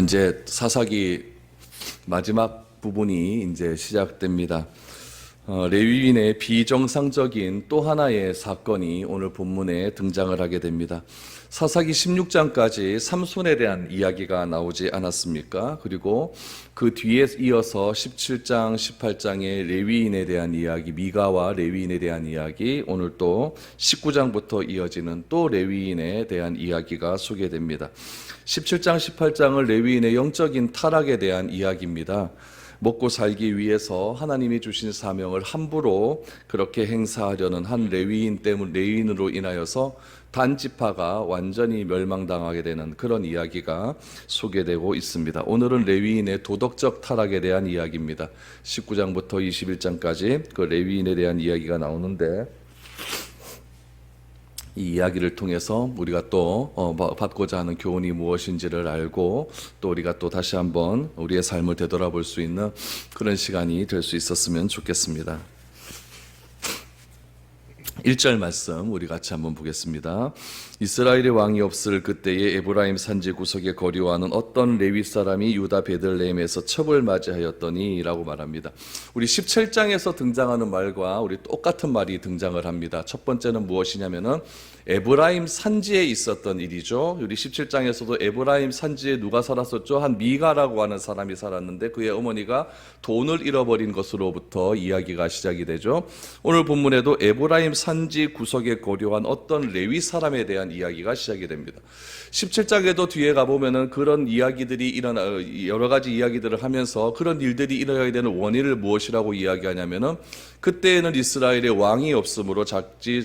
이제 사사기 마지막 부분이 이제 시작됩니다. 레위인의 비정상적인 또 하나의 사건이 오늘 본문에 등장을 하게 됩니다. 사사기 16장까지 삼손에 대한 이야기가 나오지 않았습니까? 그리고 그 뒤에 이어서 17장, 18장의 레위인에 대한 이야기, 미가와 레위인에 대한 이야기, 오늘 또 19장부터 이어지는 또 레위인에 대한 이야기가 소개됩니다. 17장, 18장은 레위인의 영적인 타락에 대한 이야기입니다. 먹고 살기 위해서 하나님이 주신 사명을 함부로 그렇게 행사하려는 한 레위인으로 인하여서 단지파가 완전히 멸망당하게 되는 그런 이야기가 소개되고 있습니다. 오늘은 레위인의 도덕적 타락에 대한 이야기입니다. 19장부터 21장까지 그 레위인에 대한 이야기가 나오는데, 이 이야기를 통해서 우리가 또 받고자 하는 교훈이 무엇인지를 알고, 또 우리가 또 다시 한번 우리의 삶을 되돌아볼 수 있는 그런 시간이 될 수 있었으면 좋겠습니다. 1절 말씀 우리 같이 한번 보겠습니다. 이스라엘의 왕이 없을 그때에 에브라임 산지 구석에 거류하는 어떤 레위 사람이 유다 베들레헴에서 첩을 맞이하였더니 라고 말합니다. 우리 17장에서 등장하는 말과 우리 똑같은 말이 등장을 합니다. 첫 번째는 무엇이냐면은 에브라임 산지에 있었던 일이죠. 우리 17장에서도 에브라임 산지에 누가 살았었죠? 한 미가라고 하는 사람이 살았는데 그의 어머니가 돈을 잃어버린 것으로부터 이야기가 시작이 되죠. 오늘 본문에도 에브라임 산지 구석에 거류한 어떤 레위 사람에 대한 이야기가 시작이 됩니다. 17장에도 뒤에 가보면은 그런 이야기들이 여러 가지 이야기들을 하면서 그런 일들이 일어나게 되는 원인을 무엇이라고 이야기하냐면은 그때에는 이스라엘의 왕이 없으므로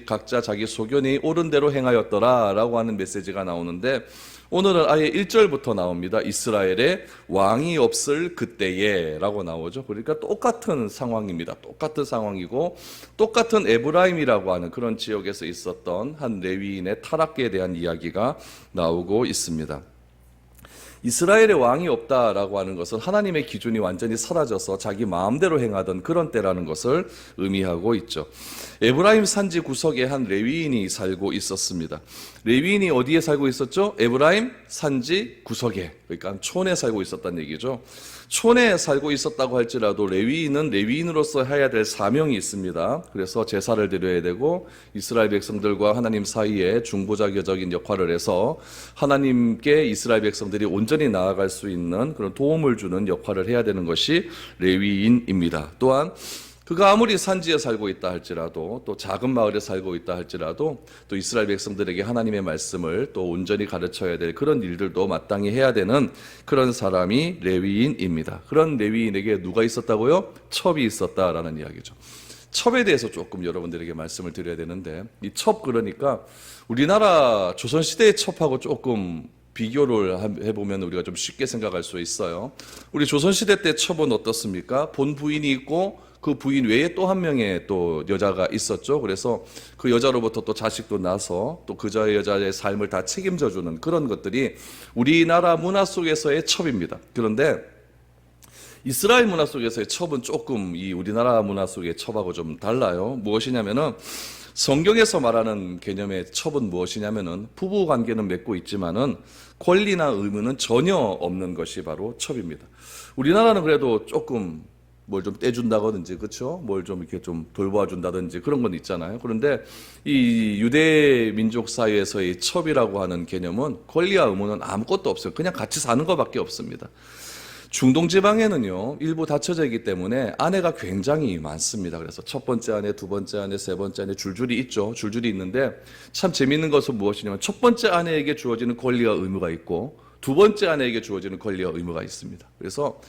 각자 자기 소견이 옳은 대로 행하였더라 라고 하는 메시지가 나오는데, 오늘은 아예 1절부터 나옵니다. 이스라엘의 왕이 없을 그때에 라고 나오죠. 그러니까 똑같은 상황입니다. 똑같은 상황이고 똑같은 에브라임이라고 하는 그런 지역에서 있었던 한 레위인의 타락에 대한 이야기가 나오고 있습니다. 이스라엘의 왕이 없다라고 하는 것은 하나님의 기준이 완전히 사라져서 자기 마음대로 행하던 그런 때라는 것을 의미하고 있죠. 에브라임 산지 구석에 한 레위인이 살고 있었습니다. 레위인이 어디에 살고 있었죠? 에브라임 산지 구석에, 그러니까 촌에 살고 있었다는 얘기죠. 촌에 살고 있었다고 할지라도 레위인은 레위인으로서 해야 될 사명이 있습니다. 그래서 제사를 드려야 되고 이스라엘 백성들과 하나님 사이에 중보자적인 역할을 해서 하나님께 이스라엘 백성들이 온전히 나아갈 수 있는 그런 도움을 주는 역할을 해야 되는 것이 레위인입니다. 또한 그가 아무리 산지에 살고 있다 할지라도, 또 작은 마을에 살고 있다 할지라도, 또 이스라엘 백성들에게 하나님의 말씀을 또 온전히 가르쳐야 될 그런 일들도 마땅히 해야 되는 그런 사람이 레위인입니다. 그런 레위인에게 누가 있었다고요? 첩이 있었다라는 이야기죠. 첩에 대해서 조금 여러분들에게 말씀을 드려야 되는데, 이 첩, 그러니까 우리나라 조선시대의 첩하고 조금 비교를 해보면 우리가 좀 쉽게 생각할 수 있어요. 우리 조선시대 때 첩은 어떻습니까? 본 부인이 있고 그 부인 외에 또 한 명의 또 여자가 있었죠. 그래서 그 여자로부터 또 자식도 나서 또 그 여자의 삶을 다 책임져주는 그런 것들이 우리나라 문화 속에서의 첩입니다. 그런데 이스라엘 문화 속에서의 첩은 조금 이 우리나라 문화 속의 첩하고 좀 달라요. 무엇이냐면은 성경에서 말하는 개념의 첩은 무엇이냐면은 부부 관계는 맺고 있지만은 권리나 의무는 전혀 없는 것이 바로 첩입니다. 우리나라는 그래도 조금 뭘 좀 떼준다든지, 그렇죠? 뭘 좀 이렇게 좀 돌봐준다든지 그런 건 있잖아요. 그런데 이 유대 민족 사회에서의 첩이라고 하는 개념은 권리와 의무는 아무것도 없어요. 그냥 같이 사는 것밖에 없습니다. 중동 지방에는요, 일부 닫혀져 있기 때문에 아내가 굉장히 많습니다. 그래서 첫 번째 아내, 두 번째 아내, 세 번째 아내 줄줄이 있죠. 줄줄이 있는데 참 재미있는 것은 무엇이냐면 첫 번째 아내에게 주어지는 권리와 의무가 있고 두 번째 아내에게 주어지는 권리와 의무가 있습니다. 그래서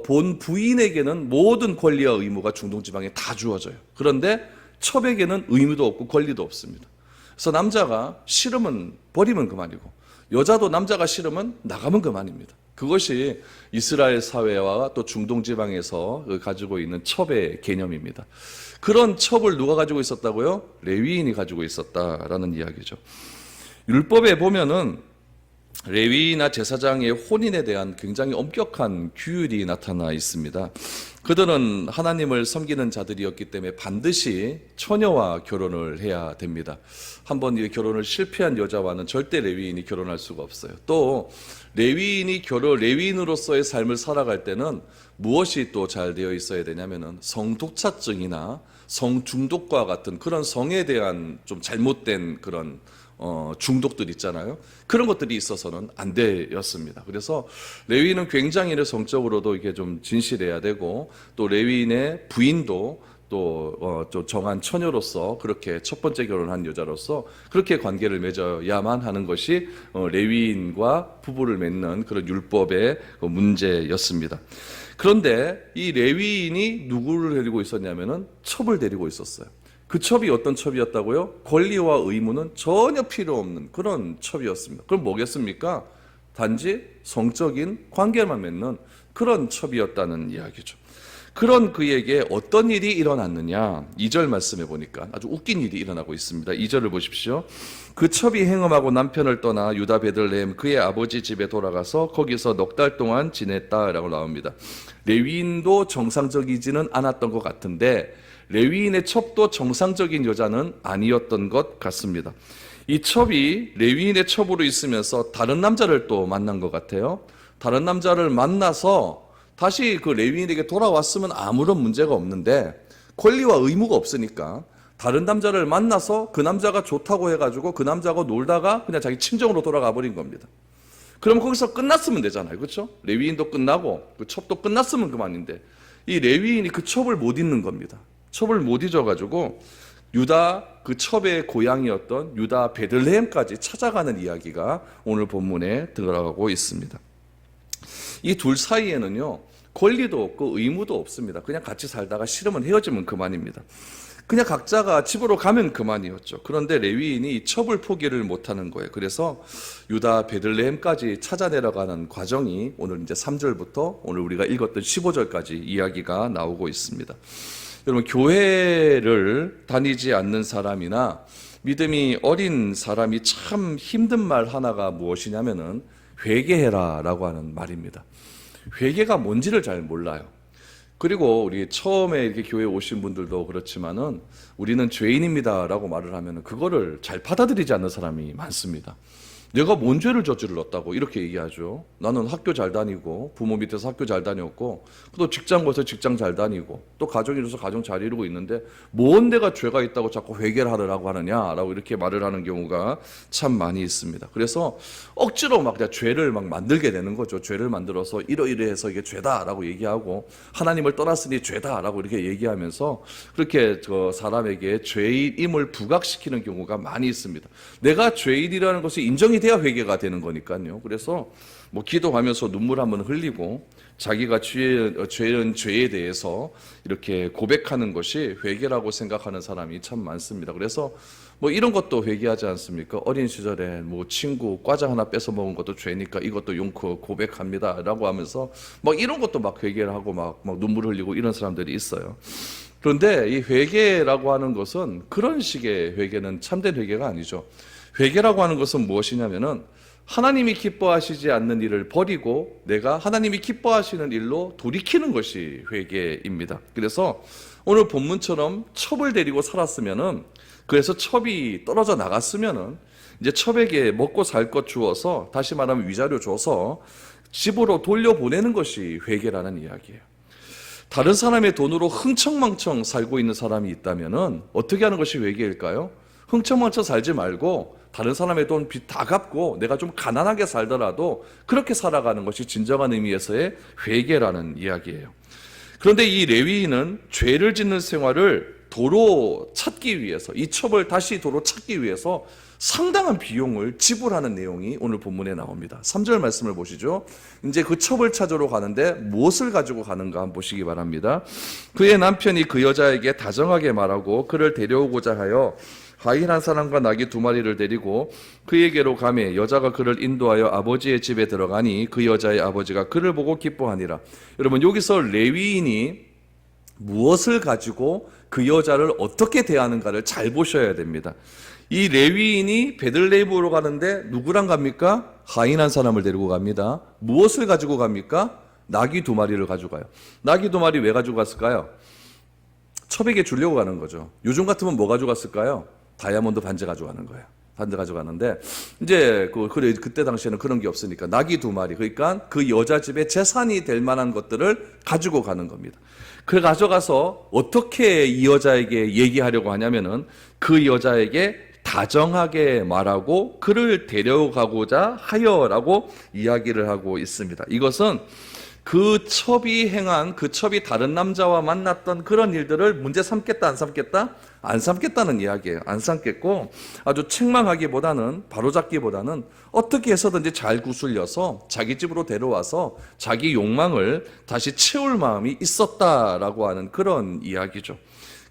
본 부인에게는 모든 권리와 의무가 중동 지방에 다 주어져요. 그런데 첩에게는 의무도 없고 권리도 없습니다. 그래서 남자가 싫으면 버리면 그만이고 여자도 남자가 싫으면 나가면 그만입니다. 그것이 이스라엘 사회와 또 중동 지방에서 가지고 있는 첩의 개념입니다. 그런 첩을 누가 가지고 있었다고요? 레위인이 가지고 있었다라는 이야기죠. 율법에 보면은 레위나 제사장의 혼인에 대한 굉장히 엄격한 규율이 나타나 있습니다. 그들은 하나님을 섬기는 자들이었기 때문에 반드시 처녀와 결혼을 해야 됩니다. 한번 이 결혼을 실패한 여자와는 절대 레위인이 결혼할 수가 없어요. 또 레위인으로서의 삶을 살아갈 때는 무엇이 또 잘 되어 있어야 되냐면은 성독차증이나 성중독과 같은 그런 성에 대한 좀 잘못된 그런 중독들 있잖아요. 그런 것들이 있어서는 안 되었습니다. 그래서 레위인은 굉장히 성적으로도 이게 좀 진실해야 되고, 또 레위인의 부인도 또 정한 처녀로서, 그렇게 첫 번째 결혼한 여자로서 그렇게 관계를 맺어야만 하는 것이 레위인과 부부를 맺는 그런 율법의 문제였습니다. 그런데 이 레위인이 누구를 데리고 있었냐면은 첩을 데리고 있었어요. 그 첩이 어떤 첩이었다고요? 권리와 의무는 전혀 필요 없는 그런 첩이었습니다. 그럼 뭐겠습니까? 단지 성적인 관계만 맺는 그런 첩이었다는 이야기죠. 그런 그에게 어떤 일이 일어났느냐, 2절 말씀해 보니까 아주 웃긴 일이 일어나고 있습니다. 2절을 보십시오. 그 첩이 행음하고 남편을 떠나 유다 베들레헴 그의 아버지 집에 돌아가서 거기서 넉 달 동안 지냈다라고 나옵니다. 레위인도 정상적이지는 않았던 것 같은데 레위인의 첩도 정상적인 여자는 아니었던 것 같습니다. 이 첩이 레위인의 첩으로 있으면서 다른 남자를 또 만난 것 같아요. 다른 남자를 만나서 다시 그 레위인에게 돌아왔으면 아무런 문제가 없는데, 권리와 의무가 없으니까 다른 남자를 만나서 그 남자가 좋다고 해가지고 그 남자하고 놀다가 그냥 자기 친정으로 돌아가 버린 겁니다. 그럼 거기서 끝났으면 되잖아요. 그렇죠? 레위인도 끝나고 그 첩도 끝났으면 그만인데, 이 레위인이 그 첩을 못 잊는 겁니다. 첩을 못 잊어가지고 유다 그 첩의 고향이었던 유다 베들레헴까지 찾아가는 이야기가 오늘 본문에 들어가고 있습니다. 이 둘 사이에는요, 권리도 없고 의무도 없습니다. 그냥 같이 살다가 싫으면 헤어지면 그만입니다. 그냥 각자가 집으로 가면 그만이었죠. 그런데 레위인이 이 첩을 포기를 못하는 거예요. 그래서 유다 베들레헴까지 찾아 내려가는 과정이 오늘 이제 3절부터 오늘 우리가 읽었던 15절까지 이야기가 나오고 있습니다. 여러분, 교회를 다니지 않는 사람이나 믿음이 어린 사람이 참 힘든 말 하나가 무엇이냐면은 회개해라 라고 하는 말입니다. 회개가 뭔지를 잘 몰라요. 그리고 우리 처음에 이렇게 교회에 오신 분들도 그렇지만은 우리는 죄인입니다 라고 말을 하면 그거를 잘 받아들이지 않는 사람이 많습니다. 내가 뭔 죄를 저질렀다고 이렇게 얘기하죠. 나는 학교 잘 다니고 부모 밑에서 학교 잘 다녔고 또 직장 가서 직장 잘 다니고 또 가정 이루어서 가정 잘 이루고 있는데 뭔 내가 죄가 있다고 자꾸 회개를 하라고 하느냐라고 이렇게 말을 하는 경우가 참 많이 있습니다. 그래서 억지로 막 그냥 죄를 막 만들게 되는 거죠. 죄를 만들어서 이러이러해서 이게 죄다라고 얘기하고 하나님을 떠났으니 죄다라고 이렇게 얘기하면서 그렇게 저 사람에게 죄인임을 부각시키는 경우가 많이 있습니다. 내가 죄인이라는 것이 인정이 돼야 회개가 되는 거니까요. 그래서 뭐 기도하면서 눈물 한번 흘리고 자기가 죄는 죄에 대해서 이렇게 고백하는 것이 회개라고 생각하는 사람이 참 많습니다. 그래서 뭐 이런 것도 회개하지 않습니까? 어린 시절에 뭐 친구 과자 하나 뺏어 먹은 것도 죄니까 이것도 용커 고백합니다라고 하면서 막 이런 것도 막 회개를 하고 막 눈물 흘리고 이런 사람들이 있어요. 그런데 이 회개라고 하는 것은 그런 식의 회개는 참된 회개가 아니죠. 회개라고 하는 것은 무엇이냐면은 하나님이 기뻐하시지 않는 일을 버리고 내가 하나님이 기뻐하시는 일로 돌이키는 것이 회개입니다. 그래서 오늘 본문처럼 첩을 데리고 살았으면은, 그래서 첩이 떨어져 나갔으면은 이제 첩에게 먹고 살 것 주어서, 다시 말하면 위자료 줘서 집으로 돌려보내는 것이 회개라는 이야기예요. 다른 사람의 돈으로 흥청망청 살고 있는 사람이 있다면은 어떻게 하는 것이 회개일까요? 흥청망청 살지 말고 다른 사람의 돈 빚 다 갚고 내가 좀 가난하게 살더라도 그렇게 살아가는 것이 진정한 의미에서의 회개라는 이야기예요. 그런데 이 레위인은 죄를 짓는 생활을 도로 찾기 위해서, 이 첩을 다시 도로 찾기 위해서 상당한 비용을 지불하는 내용이 오늘 본문에 나옵니다. 3절 말씀을 보시죠. 이제 그 첩을 찾으러 가는데 무엇을 가지고 가는가 한번 보시기 바랍니다. 그의 남편이 그 여자에게 다정하게 말하고 그를 데려오고자 하여 하인 한 사람과 나귀 2마리를 데리고 그에게로 가매 여자가 그를 인도하여 아버지의 집에 들어가니 그 여자의 아버지가 그를 보고 기뻐하니라. 여러분, 여기서 레위인이 무엇을 가지고 그 여자를 어떻게 대하는가를 잘 보셔야 됩니다. 이 레위인이 베들레헴으로 가는데 누구랑 갑니까? 하인 한 사람을 데리고 갑니다. 무엇을 가지고 갑니까? 나귀 2마리를 가져가요. 나귀 2마리 왜 가지고 갔을까요? 첩에게 주려고 가는 거죠. 요즘 같으면 뭐 가져갔을까요? 다이아몬드 반지 가져가는 거예요. 반대 가져가는데 이제 그때 당시에는 그런 게 없으니까 나귀 2마리, 그러니까 그 여자 집의 재산이 될 만한 것들을 가지고 가는 겁니다. 그래 가져가서 어떻게 이 여자에게 얘기하려고 하냐면은 그 여자에게 다정하게 말하고 그를 데려가고자 하여라고 이야기를 하고 있습니다. 이것은 그 첩이 다른 남자와 만났던 그런 일들을 문제 삼겠다 안 삼겠다? 안 삼겠다는 이야기예요. 안 삼겠고 아주 책망하기보다는 바로잡기보다는 어떻게 해서든지 잘 구슬려서 자기 집으로 데려와서 자기 욕망을 다시 채울 마음이 있었다라고 하는 그런 이야기죠.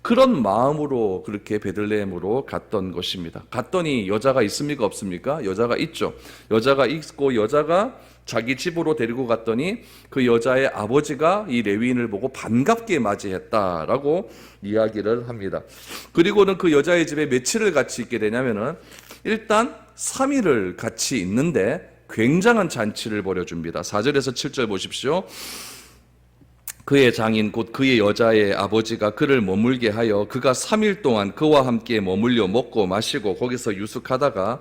그런 마음으로 그렇게 베들레헴으로 갔던 것입니다. 갔더니 여자가 있습니까 없습니까? 여자가 있죠. 여자가 있고 여자가 자기 집으로 데리고 갔더니 그 여자의 아버지가 이 레위인을 보고 반갑게 맞이했다라고 이야기를 합니다. 그리고는 그 여자의 집에 며칠을 같이 있게 되냐면은 일단 3일을 같이 있는데 굉장한 잔치를 벌여줍니다. 4절에서 7절 보십시오. 그의 장인 곧 그의 여자의 아버지가 그를 머물게 하여 그가 3일 동안 그와 함께 머물려 먹고 마시고 거기서 유숙하다가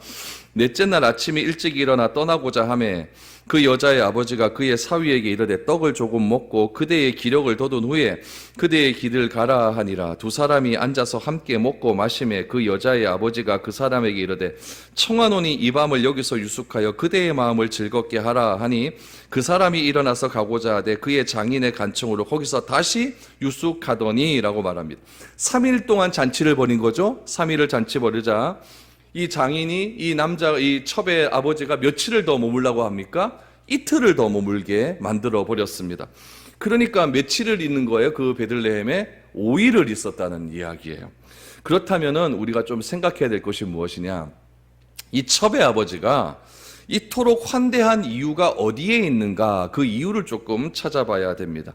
넷째 날 아침에 일찍 일어나 떠나고자 하매 그 여자의 아버지가 그의 사위에게 이르되 떡을 조금 먹고 그대의 기력을 돋운 후에 그대의 길을 가라 하니라. 두 사람이 앉아서 함께 먹고 마시매 그 여자의 아버지가 그 사람에게 이르되 청하노니 이 밤을 여기서 유숙하여 그대의 마음을 즐겁게 하라 하니 그 사람이 일어나서 가고자 하되 그의 장인의 간청으로 거기서 다시 유숙하더니 라고 말합니다. 3일 동안 잔치를 벌인 거죠. 3일을 잔치 벌이자 이 장인이 이 첩의 아버지가 며칠을 더 머물라고 합니까? 이틀을 더 머물게 만들어 버렸습니다. 그러니까 며칠을 있는 거예요? 그 베들레헴에 5일을 있었다는 이야기예요. 그렇다면은 우리가 좀 생각해야 될 것이 무엇이냐? 이 첩의 아버지가 이토록 환대한 이유가 어디에 있는가? 그 이유를 조금 찾아봐야 됩니다.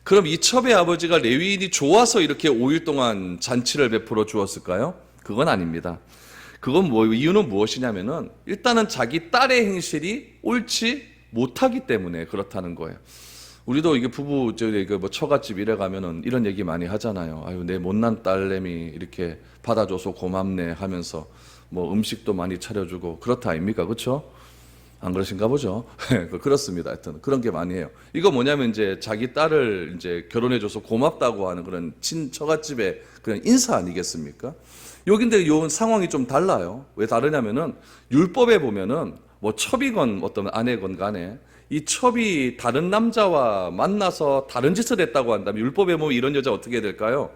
그럼 이 첩의 아버지가 레위인이 좋아서 이렇게 5일 동안 잔치를 베풀어 주었을까요? 그건 아닙니다. 이유는 무엇이냐면은 일단은 자기 딸의 행실이 옳지 못하기 때문에 그렇다는 거예요. 우리도 이게 부부 처갓집 이래 가면은 이런 얘기 많이 하잖아요. 아유, 내 못난 딸내미 이렇게 받아줘서 고맙네 하면서 뭐 음식도 많이 차려주고 그렇다 아닙니까? 그렇죠? 안 그러신가 보죠. 그렇습니다. 하여튼 그런 게 많이 해요. 이거 뭐냐면 이제 자기 딸을 이제 결혼해줘서 고맙다고 하는 그런 친처갓집의 그런 인사 아니겠습니까? 여긴데 요 상황이 좀 달라요. 왜 다르냐면은 율법에 보면은 뭐 첩이건 어떤 아내건 간에 이 첩이 다른 남자와 만나서 다른 짓을 했다고 한다면 율법에 보면 이런 여자 어떻게 해야 될까요?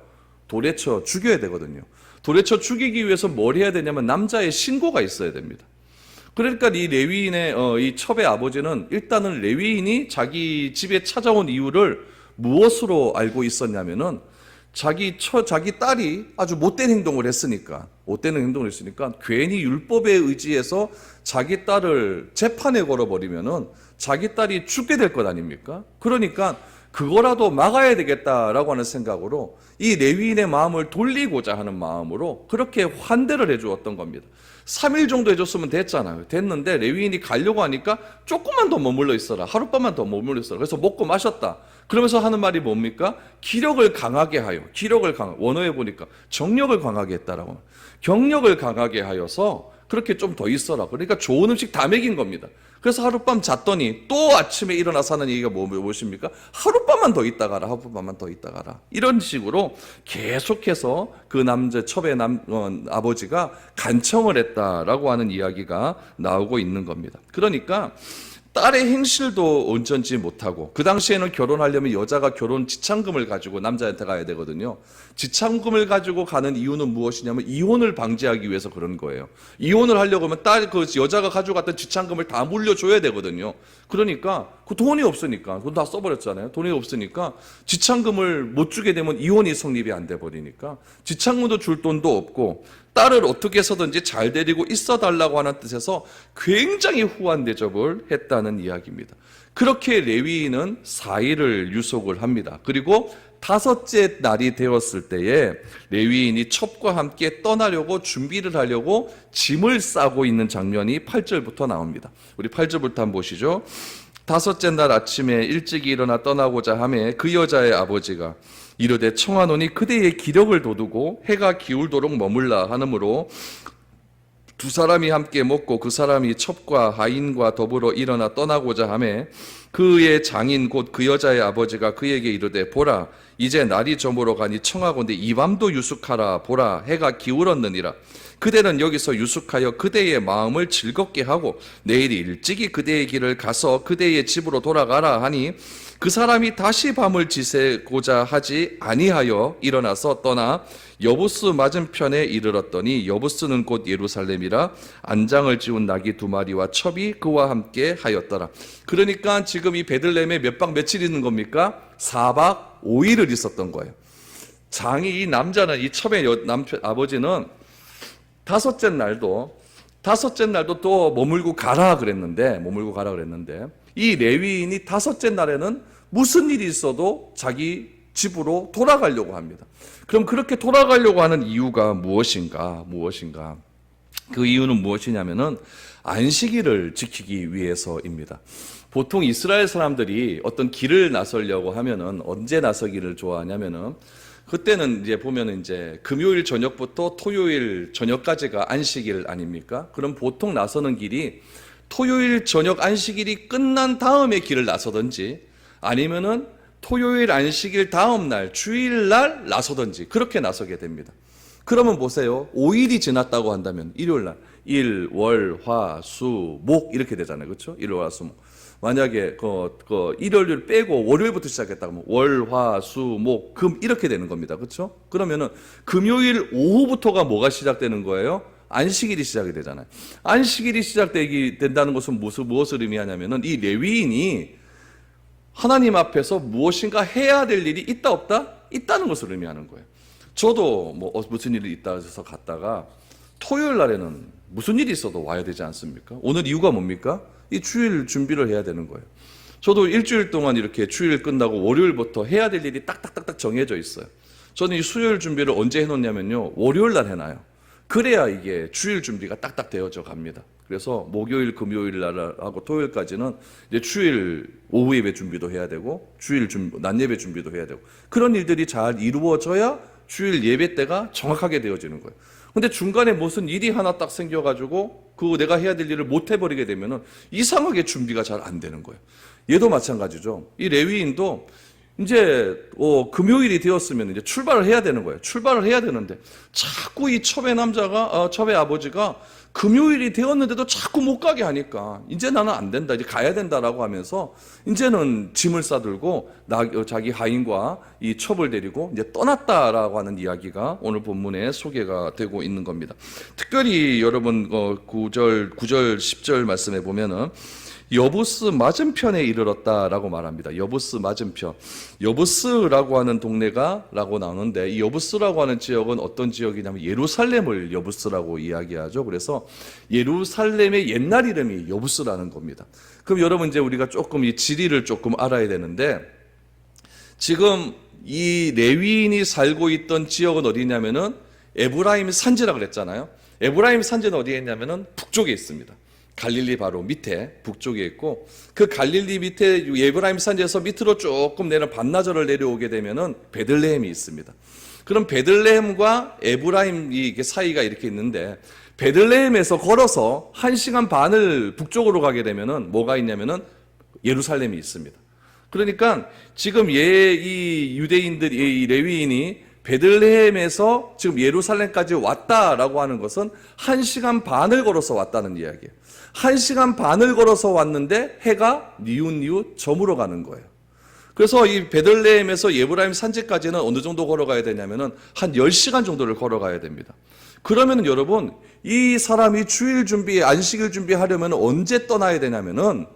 도래쳐 죽여야 되거든요. 도래쳐 죽이기 위해서 뭘 해야 되냐면 남자의 신고가 있어야 됩니다. 그러니까 이 레위인의 이 첩의 아버지는 일단은 레위인이 자기 집에 찾아온 이유를 무엇으로 알고 있었냐면은 자기 딸이 아주 못된 행동을 했으니까 괜히 율법에 의지해서 자기 딸을 재판에 걸어버리면은 자기 딸이 죽게 될 것 아닙니까? 그러니까 그거라도 막아야 되겠다라고 하는 생각으로 이 레위인의 마음을 돌리고자 하는 마음으로 그렇게 환대를 해주었던 겁니다. 3일 정도 해줬으면 됐잖아요. 됐는데 레위인이 가려고 하니까 조금만 더 머물러 있어라. 하룻밤만 더 머물러 있어라. 그래서 먹고 마셨다. 그러면서 하는 말이 뭡니까? 기력을 강하게 하여. 원어에 보니까 정력을 강하게 했다라고. 경력을 강하게 하여서 그렇게 좀 더 있어라. 그러니까 좋은 음식 다 먹인 겁니다. 그래서 하룻밤 잤더니 또 아침에 일어나서 하는 얘기가 무엇입니까? 하룻밤만 더 있다 가라. 이런 식으로 계속해서 그 첩의 아버지가 간청을 했다라고 하는 이야기가 나오고 있는 겁니다. 그러니까 딸의 행실도 온전치 못하고, 그 당시에는 결혼하려면 여자가 결혼 지참금을 가지고 남자한테 가야 되거든요. 지참금을 가지고 가는 이유는 무엇이냐면 이혼을 방지하기 위해서 그런 거예요. 이혼을 하려고 하면 그 여자가 가지고 갔던 지참금을 다 물려줘야 되거든요. 그러니까 그 돈이 없으니까, 돈 다 써버렸잖아요. 돈이 없으니까 지참금을 못 주게 되면 이혼이 성립이 안 돼 버리니까 지참금도 줄 돈도 없고, 딸을 어떻게 해서든지 잘 데리고 있어 달라고 하는 뜻에서 굉장히 후한 대접을 했다는 이야기입니다. 그렇게 레위인은 4일을 유속을 합니다. 그리고 5째 날이 되었을 때에 레위인이 첩과 함께 떠나려고 준비를 하려고 짐을 싸고 있는 장면이 8절부터 나옵니다. 우리 8절부터 한번 보시죠. 5째 날 아침에 일찍 일어나 떠나고자 하매 그 여자의 아버지가 이르되 청하노니 그대의 기력을 돋우고 해가 기울도록 머물라 하므로 두 사람이 함께 먹고 그 사람이 첩과 하인과 더불어 일어나 떠나고자 하매 그의 장인 곧 그 여자의 아버지가 그에게 이르되 보라 이제 날이 저물어 가니 청하건대 이 밤도 유숙하라 보라 해가 기울었느니라. 그대는 여기서 유숙하여 그대의 마음을 즐겁게 하고 내일 일찍이 그대의 길을 가서 그대의 집으로 돌아가라 하니 그 사람이 다시 밤을 지새고자 하지 아니하여 일어나서 떠나 여부스 맞은편에 이르렀더니 여부스는 곧 예루살렘이라 안장을 지운 낙이 2마리와 첩이 그와 함께 하였더라. 그러니까 지금 이 베들레헴에 몇 박 며칠 있는 겁니까? 4박 5일을 있었던 거예요. 장이 이 남자는 이 첩의 남편 아버지는 다섯째 날도 또 머물고 가라 그랬는데 이 레위인이 다섯째 날에는 무슨 일이 있어도 자기 집으로 돌아가려고 합니다. 그럼 그렇게 돌아가려고 하는 이유가 무엇인가? 그 이유는 무엇이냐면은 안식일을 지키기 위해서입니다. 보통 이스라엘 사람들이 어떤 길을 나서려고 하면은 언제 나서기를 좋아하냐면은 그때는 이제 보면은 이제 금요일 저녁부터 토요일 저녁까지가 안식일 아닙니까? 그럼 보통 나서는 길이 토요일 저녁 안식일이 끝난 다음에 길을 나서든지 아니면은 토요일 안식일 다음 날 주일날 나서든지 그렇게 나서게 됩니다. 그러면 보세요. 5일이 지났다고 한다면 일요일 날 일, 월, 화, 수, 목 이렇게 되잖아요. 그렇죠? 일, 월, 화, 수, 목. 만약에 일요일 빼고 월요일부터 시작했다 면 월, 화, 수, 목, 금 이렇게 되는 겁니다. 그렇죠? 그러면은 금요일 오후부터가 뭐가 시작되는 거예요? 안식일이 시작이 되잖아요. 안식일이 시작되게 된다는 것은 무엇을 의미하냐면은 이 레위인이 하나님 앞에서 무엇인가 해야 될 일이 있다 없다? 있다는 것을 의미하는 거예요. 저도 무슨 일이 있다 해서 갔다가 토요일 날에는 무슨 일이 있어도 와야 되지 않습니까? 오늘 이유가 뭡니까? 이 주일 준비를 해야 되는 거예요. 저도 일주일 동안 이렇게 주일 끝나고 월요일부터 해야 될 일이 딱딱딱딱 정해져 있어요. 저는 이 수요일 준비를 언제 해놓냐면요. 월요일 날 해놔요. 그래야 이게 주일 준비가 딱딱 되어져 갑니다. 그래서 목요일, 금요일 날하고 토요일까지는 이제 주일 오후 예배 준비도 해야 되고 주일 낮 예배 준비도 해야 되고 그런 일들이 잘 이루어져야 주일 예배 때가 정확하게 되어지는 거예요. 근데 중간에 무슨 일이 하나 딱 생겨가지고 내가 해야 될 일을 못 해버리게 되면은 이상하게 준비가 잘 안 되는 거예요. 얘도 마찬가지죠. 이 레위인도 이제 금요일이 되었으면 이제 출발을 해야 되는 거예요. 출발을 해야 되는데 자꾸 이 첩의 아버지가 금요일이 되었는데도 자꾸 못 가게 하니까 이제 나는 안 된다. 이제 가야 된다라고 하면서 이제는 짐을 싸들고 자기 하인과 이 첩을 데리고 이제 떠났다라고 하는 이야기가 오늘 본문에 소개가 되고 있는 겁니다. 특별히 여러분 9절, 10절 말씀에 보면은 여부스 맞은편에 이르렀다라고 말합니다. 여부스 맞은편. 여부스라고 하는 동네가라고 나오는데 이 여부스라고 하는 지역은 어떤 지역이냐면 예루살렘을 여부스라고 이야기하죠. 그래서 예루살렘의 옛날 이름이 여부스라는 겁니다. 그럼 여러분 이제 우리가 조금 이 지리를 조금 알아야 되는데 지금 이 레위인이 살고 있던 지역은 어디냐면은 에브라임 산지라고 그랬잖아요. 에브라임 산지는 어디에 있냐면은 북쪽에 있습니다. 갈릴리 바로 밑에 북쪽에 있고 그 갈릴리 밑에 에브라임 산지에서 밑으로 조금 내려 반나절을 내려오게 되면은 베들레헴이 있습니다. 그럼 베들레헴과 에브라임 사이가 이렇게 있는데 베들레헴에서 걸어서 1시간 반을 북쪽으로 가게 되면은 뭐가 있냐면은 예루살렘이 있습니다. 그러니까 지금 이 유대인들이 이 레위인이 베들레헴에서 지금 예루살렘까지 왔다라고 하는 것은 1시간 반을 걸어서 왔다는 이야기예요. 1시간 반을 걸어서 왔는데 해가 니웃니웃 저물어 가는 거예요. 그래서 이 베들레헴에서 에브라임 산지까지는 어느 정도 걸어가야 되냐면은 한 10시간 정도를 걸어가야 됩니다. 그러면 여러분 이 사람이 주일 준비, 안식일 준비하려면 언제 떠나야 되냐면은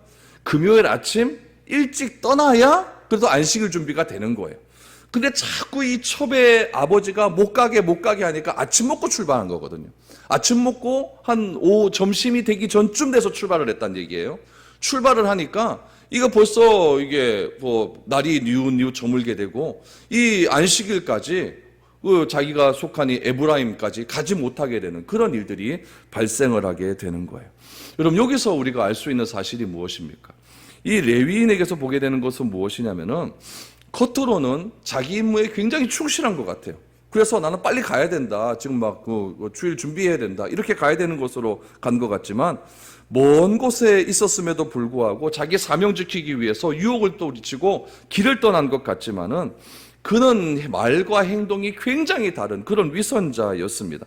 금요일 아침 일찍 떠나야 그래도 안식일 준비가 되는 거예요. 근데 자꾸 이 첩의 아버지가 못 가게 하니까 아침 먹고 출발한 거거든요. 아침 먹고 한 점심이 되기 전쯤 돼서 출발을 했다는 얘기예요. 출발을 하니까 이거 벌써 이게 날이 니웃니웃 저물게 되고 이 안식일까지 자기가 속한 이 에브라임까지 가지 못하게 되는 그런 일들이 발생을 하게 되는 거예요. 여러분 여기서 우리가 알 수 있는 사실이 무엇입니까? 이 레위인에게서 보게 되는 것은 무엇이냐면은 겉으로는 자기 임무에 굉장히 충실한 것 같아요. 그래서 나는 빨리 가야 된다. 지금 막 주일 준비해야 된다. 이렇게 가야 되는 곳으로 간 것 같지만 먼 곳에 있었음에도 불구하고 자기 사명 지키기 위해서 유혹을 또리치고 길을 떠난 것 같지만은 그는 말과 행동이 굉장히 다른 그런 위선자였습니다.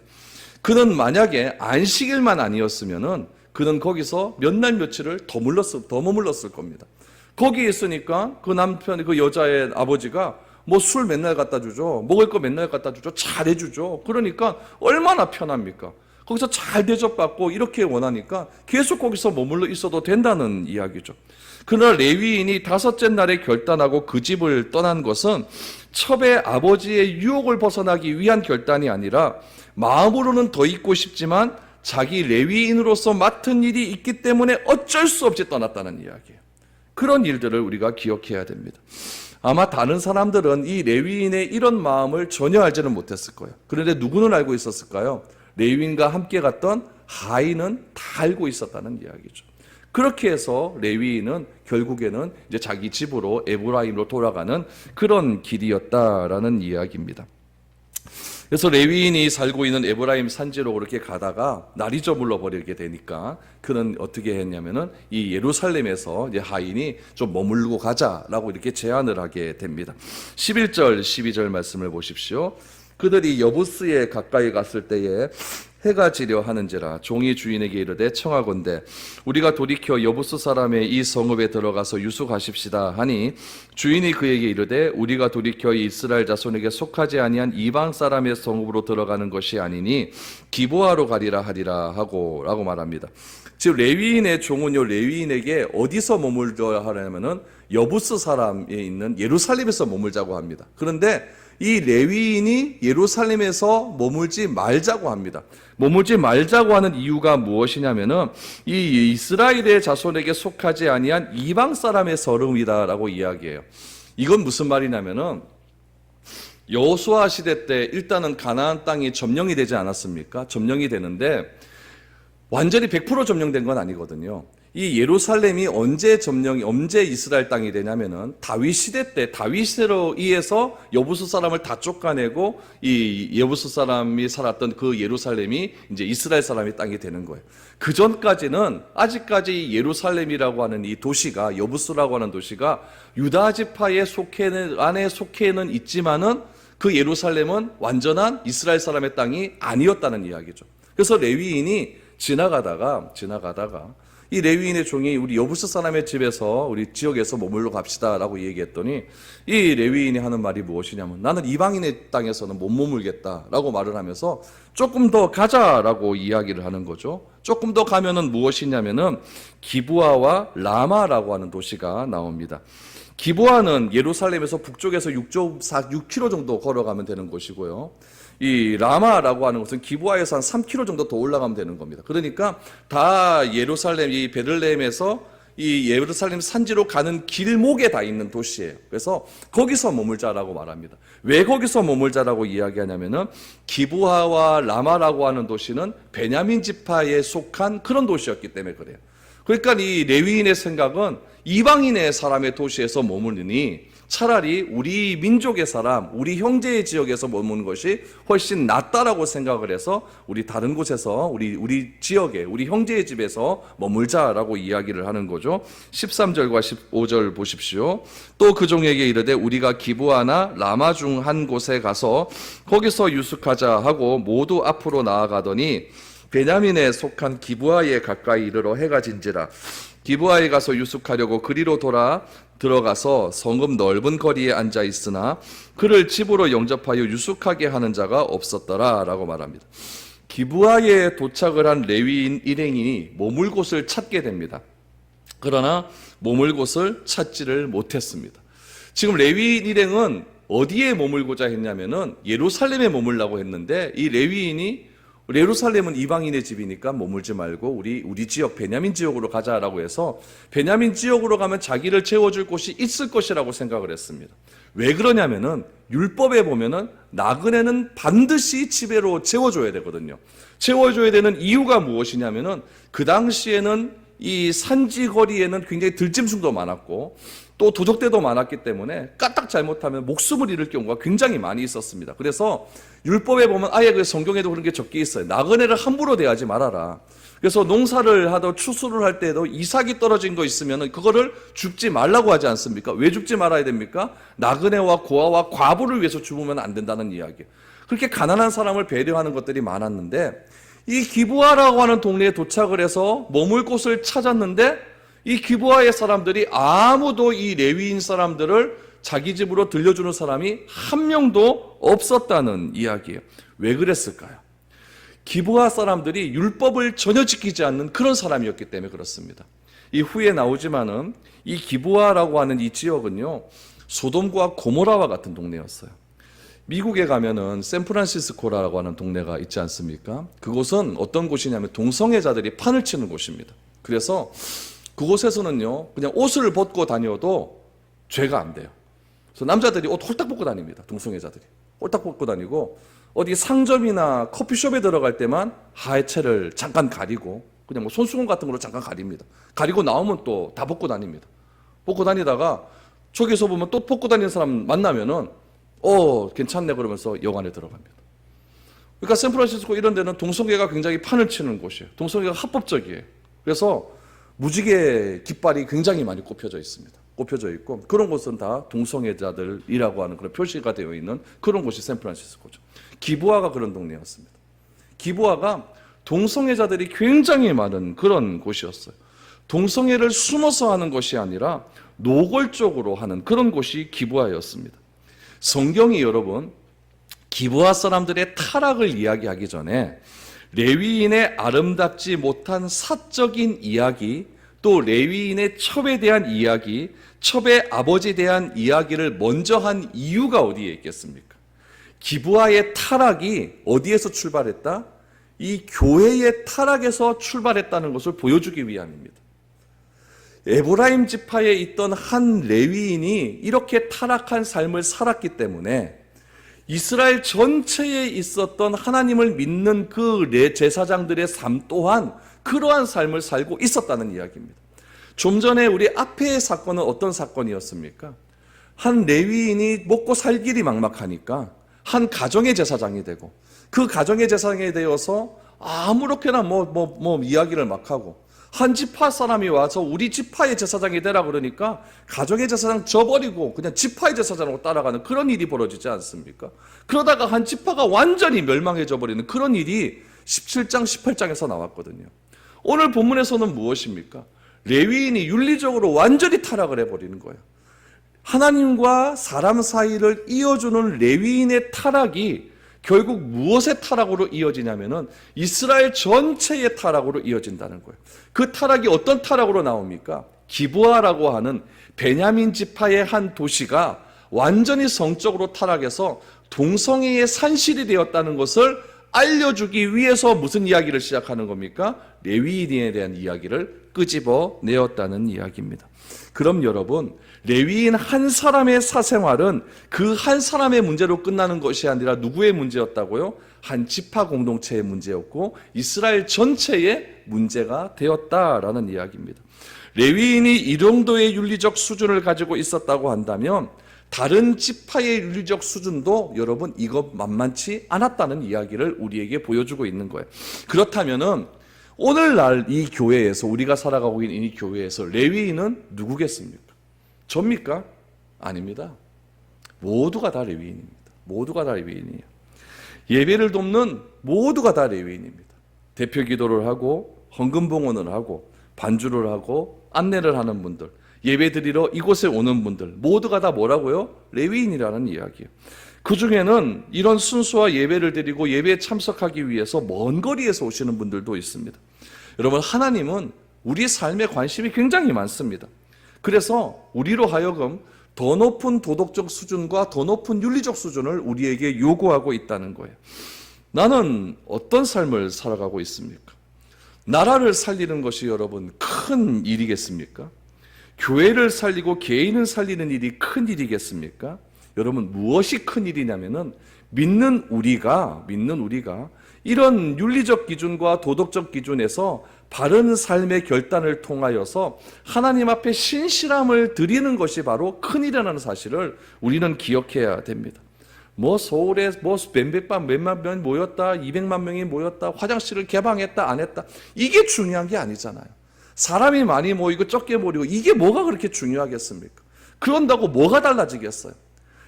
그는 만약에 안식일만 아니었으면은 그는 거기서 몇 날 며칠을 더 머물렀을 겁니다. 거기에 있으니까 그 남편, 그 여자의 아버지가 뭐 술 맨날 갖다 주죠. 먹을 거 맨날 갖다 주죠. 잘해주죠. 그러니까 얼마나 편합니까? 거기서 잘 대접받고 이렇게 원하니까 계속 거기서 머물러 있어도 된다는 이야기죠. 그러나 레위인이 다섯째 날에 결단하고 그 집을 떠난 것은 첩의 아버지의 유혹을 벗어나기 위한 결단이 아니라 마음으로는 더 있고 싶지만 자기 레위인으로서 맡은 일이 있기 때문에 어쩔 수 없이 떠났다는 이야기예요. 그런 일들을 우리가 기억해야 됩니다. 아마 다른 사람들은 이 레위인의 이런 마음을 전혀 알지는 못했을 거예요. 그런데 누구는 알고 있었을까요? 레위인과 함께 갔던 하인은 다 알고 있었다는 이야기죠. 그렇게 해서 레위인은 결국에는 이제 자기 집으로 에브라임으로 돌아가는 그런 길이었다라는 이야기입니다. 그래서 레위인이 살고 있는 에브라임 산지로 그렇게 가다가 날이 저물러 버리게 되니까 그는 어떻게 했냐면은 이 예루살렘에서 이제 하인이 좀 머물고 가자라고 이렇게 제안을 하게 됩니다. 11절, 12절 말씀을 보십시오. 그들이 여부스에 가까이 갔을 때에 해가 지려 하는지라 종이 주인에게 이르되 청하건대 우리가 돌이켜 여부스 사람의 이 성읍에 들어가서 유숙하십시다 하니 주인이 그에게 이르되 우리가 돌이켜 이스라엘 자손에게 속하지 아니한 이방 사람의 성읍으로 들어가는 것이 아니니 기브아로 가리라 하리라 하고 라고 말합니다. 즉 레위인의 종은요 레위인에게 어디서 머물러야 하냐면은 여부스 사람에 있는 예루살렘에서 머물자고 합니다. 그런데 이 레위인이 예루살렘에서 머물지 말자고 합니다. 머물지 말자고 하는 이유가 무엇이냐면은 이 이스라엘의 자손에게 속하지 아니한 이방 사람의 성읍이다라고 이야기해요. 이건 무슨 말이냐면은 여호수아 시대 때 일단은 가나안 땅이 점령이 되지 않았습니까? 점령이 되는데 완전히 100% 점령된 건 아니거든요. 이 예루살렘이 언제 이스라엘 땅이 되냐면은 다윗 시대 때 다윗으로 의해서 여부스 사람을 다 쫓아내고 이 여부스 사람이 살았던 그 예루살렘이 이제 이스라엘 사람의 땅이 되는 거예요. 그 전까지는 아직까지 예루살렘이라고 하는 이 도시가 여부스라고 하는 도시가 유다 지파의 안에 속해는 있지만은 그 예루살렘은 완전한 이스라엘 사람의 땅이 아니었다는 이야기죠. 그래서 레위인이 지나가다가 이 레위인의 종이 우리 여부스 사람의 집에서 우리 지역에서 머물러 갑시다라고 얘기했더니 이 레위인이 하는 말이 무엇이냐면 나는 이방인의 땅에서는 못 머물겠다라고 말을 하면서 조금 더 가자라고 이야기를 하는 거죠. 조금 더 가면은 무엇이냐면은 기브아와 라마라고 하는 도시가 나옵니다. 기브아는 예루살렘에서 북쪽에서 6km 정도 걸어가면 되는 곳이고요. 이 라마라고 하는 것은 기브아에서 한 3km 정도 더 올라가면 되는 겁니다. 그러니까 다 예루살렘, 이 베들레헴에서 이 예루살렘 산지로 가는 길목에 다 있는 도시예요. 그래서 거기서 머물자라고 말합니다. 왜 거기서 머물자라고 이야기하냐면은 기브아와 라마라고 하는 도시는 베냐민 지파에 속한 그런 도시였기 때문에 그래요. 그러니까 이 레위인의 생각은 이방인의 사람의 도시에서 머무르니 차라리 우리 민족의 사람, 우리 형제의 지역에서 머무는 것이 훨씬 낫다라고 생각을 해서 우리 다른 곳에서 우리 지역에 우리 형제의 집에서 머물자라고 이야기를 하는 거죠. 13절과 15절 보십시오. 또 그 종에게 이르되 우리가 기브아나 라마 중 한 곳에 가서 거기서 유숙하자 하고 모두 앞으로 나아가더니 베냐민에 속한 기브아에 가까이 이르러 해가 진지라 기브아에 가서 유숙하려고 그리로 들어가서 성읍 넓은 거리에 앉아 있으나 그를 집으로 영접하여 유숙하게 하는 자가 없었더라라고 말합니다. 기브아에 도착을 한 레위인 일행이 머물 곳을 찾게 됩니다. 그러나 머물 곳을 찾지를 못했습니다. 지금 레위인 일행은 어디에 머물고자 했냐면은 예루살렘에 머물라고 했는데 이 레위인이 예루살렘은 이방인의 집이니까 머물지 말고 우리 지역 베냐민 지역으로 가자라고 해서 베냐민 지역으로 가면 자기를 채워줄 곳이 있을 것이라고 생각을 했습니다. 왜 그러냐면은 율법에 보면은 나그네는 반드시 집에로 채워줘야 되거든요. 채워줘야 되는 이유가 무엇이냐면은 그 당시에는 이 산지 거리에는 굉장히 들짐승도 많았고 또 도적대도 많았기 때문에 까딱 잘못하면 목숨을 잃을 경우가 굉장히 많이 있었습니다. 그래서 율법에 보면 아예 그 성경에도 그런 게 적혀 있어요. 나그네를 함부로 대하지 말아라. 그래서 농사를 하다 추수를 할 때도 이삭이 떨어진 거 있으면 그거를 줍지 말라고 하지 않습니까? 왜 줍지 말아야 됩니까? 나그네와 고아와 과부를 위해서 줍으면 안 된다는 이야기예요. 그렇게 가난한 사람을 배려하는 것들이 많았는데 이 기브아라고 하는 동네에 도착을 해서 머물 곳을 찾았는데 이 기브아의 사람들이 아무도 이 레위인 사람들을 자기 집으로 들려주는 사람이 한 명도 없었다는 이야기예요. 왜 그랬을까요? 기브아 사람들이 율법을 전혀 지키지 않는 그런 사람이었기 때문에 그렇습니다. 이 후에 나오지만은 이 기브아라고 하는 이 지역은요, 소돔과 고모라와 같은 동네였어요. 미국에 가면은 샌프란시스코라고 하는 동네가 있지 않습니까? 그곳은 어떤 곳이냐면 동성애자들이 판을 치는 곳입니다. 그래서 그곳에서는요, 그냥 옷을 벗고 다녀도 죄가 안 돼요. 그래서 남자들이 옷 홀딱 벗고 다닙니다. 동성애자들이 홀딱 벗고 다니고 어디 상점이나 커피숍에 들어갈 때만 하의체를 잠깐 가리고 그냥 뭐 손수건 같은 걸로 잠깐 가립니다. 가리고 나오면 또 다 벗고 다닙니다. 벗고 다니다가 저기서 보면 또 벗고 다니는 사람 만나면은 괜찮네 그러면서 여관에 들어갑니다. 그러니까 샌프란시스코 이런 데는 동성애가 굉장히 판을 치는 곳이에요. 동성애가 합법적이에요. 그래서 무지개 깃발이 굉장히 많이 꼽혀져 있습니다. 꼽혀져 있고 그런 곳은 다 동성애자들이라고 하는 그런 표시가 되어 있는 그런 곳이 샌프란시스코죠. 기브아가 그런 동네였습니다. 기브아가 동성애자들이 굉장히 많은 그런 곳이었어요. 동성애를 숨어서 하는 것이 아니라 노골적으로 하는 그런 곳이 기브아였습니다. 성경이 여러분 기브아 사람들의 타락을 이야기하기 전에 레위인의 아름답지 못한 사적인 이야기, 또 레위인의 첩에 대한 이야기, 첩의 아버지에 대한 이야기를 먼저 한 이유가 어디에 있겠습니까? 기브아의 타락이 어디에서 출발했다? 이 교회의 타락에서 출발했다는 것을 보여주기 위함입니다. 에브라임 지파에 있던 한 레위인이 이렇게 타락한 삶을 살았기 때문에 이스라엘 전체에 있었던 하나님을 믿는 그 제사장들의 삶 또한 그러한 삶을 살고 있었다는 이야기입니다. 좀 전에 우리 앞의 사건은 어떤 사건이었습니까? 한 레위인이 먹고 살 길이 막막하니까 한 가정의 제사장이 되고 그 가정의 제사장이 되어서 아무렇게나 이야기를 막 하고 한 지파 사람이 와서 우리 지파의 제사장이 되라 그러니까 가정의 제사장 져버리고 그냥 지파의 제사장으로 따라가는 그런 일이 벌어지지 않습니까? 그러다가 한 지파가 완전히 멸망해져 버리는 그런 일이 17장, 18장에서 나왔거든요. 오늘 본문에서는 무엇입니까? 레위인이 윤리적으로 완전히 타락을 해버리는 거예요. 하나님과 사람 사이를 이어주는 레위인의 타락이 결국 무엇의 타락으로 이어지냐면은 이스라엘 전체의 타락으로 이어진다는 거예요. 그 타락이 어떤 타락으로 나옵니까? 기브아라고 하는 베냐민 지파의 한 도시가 완전히 성적으로 타락해서 동성애의 산실이 되었다는 것을 알려주기 위해서 무슨 이야기를 시작하는 겁니까? 레위인에 대한 이야기를 끄집어 내었다는 이야기입니다. 그럼 여러분, 레위인 한 사람의 사생활은 그 한 사람의 문제로 끝나는 것이 아니라 누구의 문제였다고요? 한 지파 공동체의 문제였고 이스라엘 전체의 문제가 되었다라는 이야기입니다. 레위인이 이 정도의 윤리적 수준을 가지고 있었다고 한다면 다른 지파의 윤리적 수준도 여러분 이것 만만치 않았다는 이야기를 우리에게 보여주고 있는 거예요. 그렇다면은 오늘날 이 교회에서 우리가 살아가고 있는 이 교회에서 레위인은 누구겠습니까? 접니까? 아닙니다. 모두가 다 레위인입니다. 모두가 다 레위인이에요. 예배를 돕는 모두가 다 레위인입니다. 대표 기도를 하고 헌금 봉헌을 하고 반주를 하고 안내를 하는 분들, 예배 드리러 이곳에 오는 분들 모두가 다 뭐라고요? 레위인이라는 이야기예요. 그 중에는 이런 순수와 예배를 드리고 예배에 참석하기 위해서 먼 거리에서 오시는 분들도 있습니다. 여러분, 하나님은 우리 삶에 관심이 굉장히 많습니다. 그래서 우리로 하여금 더 높은 도덕적 수준과 더 높은 윤리적 수준을 우리에게 요구하고 있다는 거예요. 나는 어떤 삶을 살아가고 있습니까? 나라를 살리는 것이 여러분 큰 일이겠습니까? 교회를 살리고 개인을 살리는 일이 큰 일이겠습니까? 여러분, 무엇이 큰 일이냐면은 믿는 우리가 이런 윤리적 기준과 도덕적 기준에서 바른 삶의 결단을 통하여서 하나님 앞에 신실함을 드리는 것이 바로 큰일이라는 사실을 우리는 기억해야 됩니다. 뭐 서울에 뭐 몇만 명이 모였다, 200만 명이 모였다, 화장실을 개방했다 안 했다, 이게 중요한 게 아니잖아요. 사람이 많이 모이고 적게 모이고 이게 뭐가 그렇게 중요하겠습니까? 그런다고 뭐가 달라지겠어요?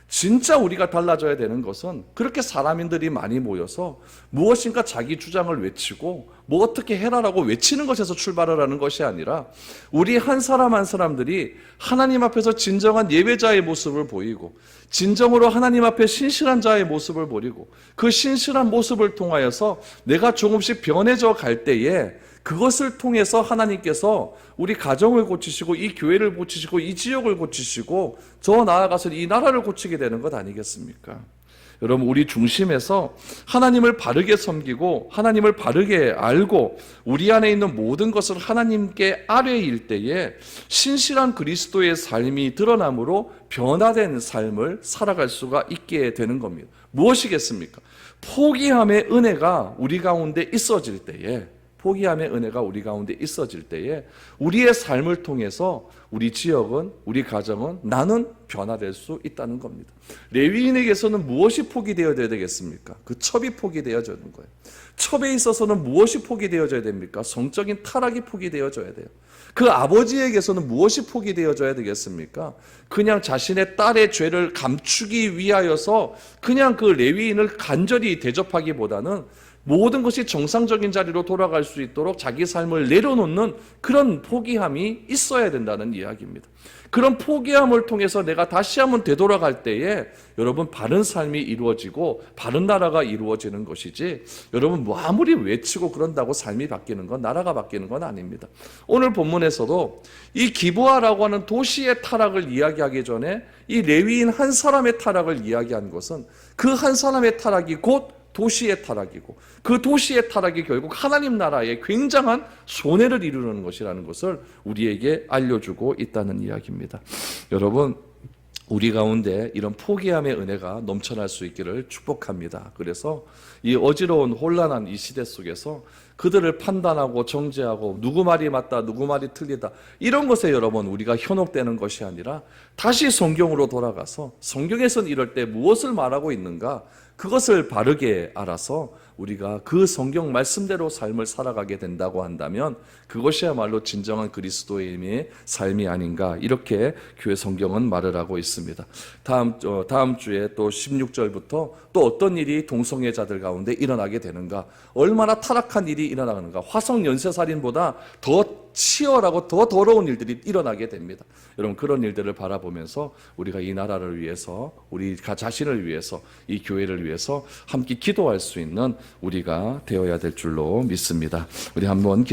진짜 우리가 달라져야 되는 것은 그렇게 사람인들이 많이 모여서 무엇인가 자기 주장을 외치고 뭐 어떻게 해라라고 외치는 것에서 출발을 하는 것이 아니라 우리 한 사람 한 사람들이 하나님 앞에서 진정한 예배자의 모습을 보이고 진정으로 하나님 앞에 신실한 자의 모습을 보이고 그 신실한 모습을 통하여서 내가 조금씩 변해져 갈 때에 그것을 통해서 하나님께서 우리 가정을 고치시고 이 교회를 고치시고 이 지역을 고치시고 더 나아가서 이 나라를 고치게 되는 것 아니겠습니까? 여러분, 우리 중심에서 하나님을 바르게 섬기고 하나님을 바르게 알고 우리 안에 있는 모든 것을 하나님께 아뢰일 때에 신실한 그리스도의 삶이 드러남으로 변화된 삶을 살아갈 수가 있게 되는 겁니다. 무엇이겠습니까? 포기함의 은혜가 우리 가운데 있어질 때에 포기함의 은혜가 우리 가운데 있어질 때에 우리의 삶을 통해서 우리 지역은, 우리 가정은, 나는 변화될 수 있다는 겁니다. 레위인에게서는 무엇이 포기되어야 되겠습니까? 그 첩이 포기되어져야 되는 거예요. 첩에 있어서는 무엇이 포기되어져야 됩니까? 성적인 타락이 포기되어져야 돼요. 그 아버지에게서는 무엇이 포기되어져야 되겠습니까? 그냥 자신의 딸의 죄를 감추기 위하여서 그냥 그 레위인을 간절히 대접하기보다는 모든 것이 정상적인 자리로 돌아갈 수 있도록 자기 삶을 내려놓는 그런 포기함이 있어야 된다는 이야기입니다. 그런 포기함을 통해서 내가 다시 한번 되돌아갈 때에 여러분 바른 삶이 이루어지고 바른 나라가 이루어지는 것이지 여러분 뭐 아무리 외치고 그런다고 삶이 바뀌는 건 나라가 바뀌는 건 아닙니다. 오늘 본문에서도 이 기브아라고 하는 도시의 타락을 이야기하기 전에 이 레위인 한 사람의 타락을 이야기한 것은 그 한 사람의 타락이 곧 도시의 타락이고 그 도시의 타락이 결국 하나님 나라에 굉장한 손해를 이루는 것이라는 것을 우리에게 알려주고 있다는 이야기입니다. 여러분, 우리 가운데 이런 포기함의 은혜가 넘쳐날 수 있기를 축복합니다. 그래서 이 어지러운 혼란한 이 시대 속에서 그들을 판단하고 정죄하고 누구 말이 맞다 누구 말이 틀리다 이런 것에 여러분 우리가 현혹되는 것이 아니라 다시 성경으로 돌아가서 성경에서는 이럴 때 무엇을 말하고 있는가 그것을 바르게 알아서 우리가 그 성경 말씀대로 삶을 살아가게 된다고 한다면 그것이야말로 진정한 그리스도인의 삶이 아닌가 이렇게 교회 성경은 말을 하고 있습니다. 다음 주에 또 16절부터 또 어떤 일이 동성애자들 가운데 일어나게 되는가, 얼마나 타락한 일이 일어나는가, 화성 연쇄살인보다 더 치열하고 더 더러운 일들이 일어나게 됩니다. 여러분, 그런 일들을 바라보면서 우리가 이 나라를 위해서, 우리 자신을 위해서, 이 교회를 위해서 함께 기도할 수 있는 우리가 되어야 될 줄로 믿습니다. 우리 한번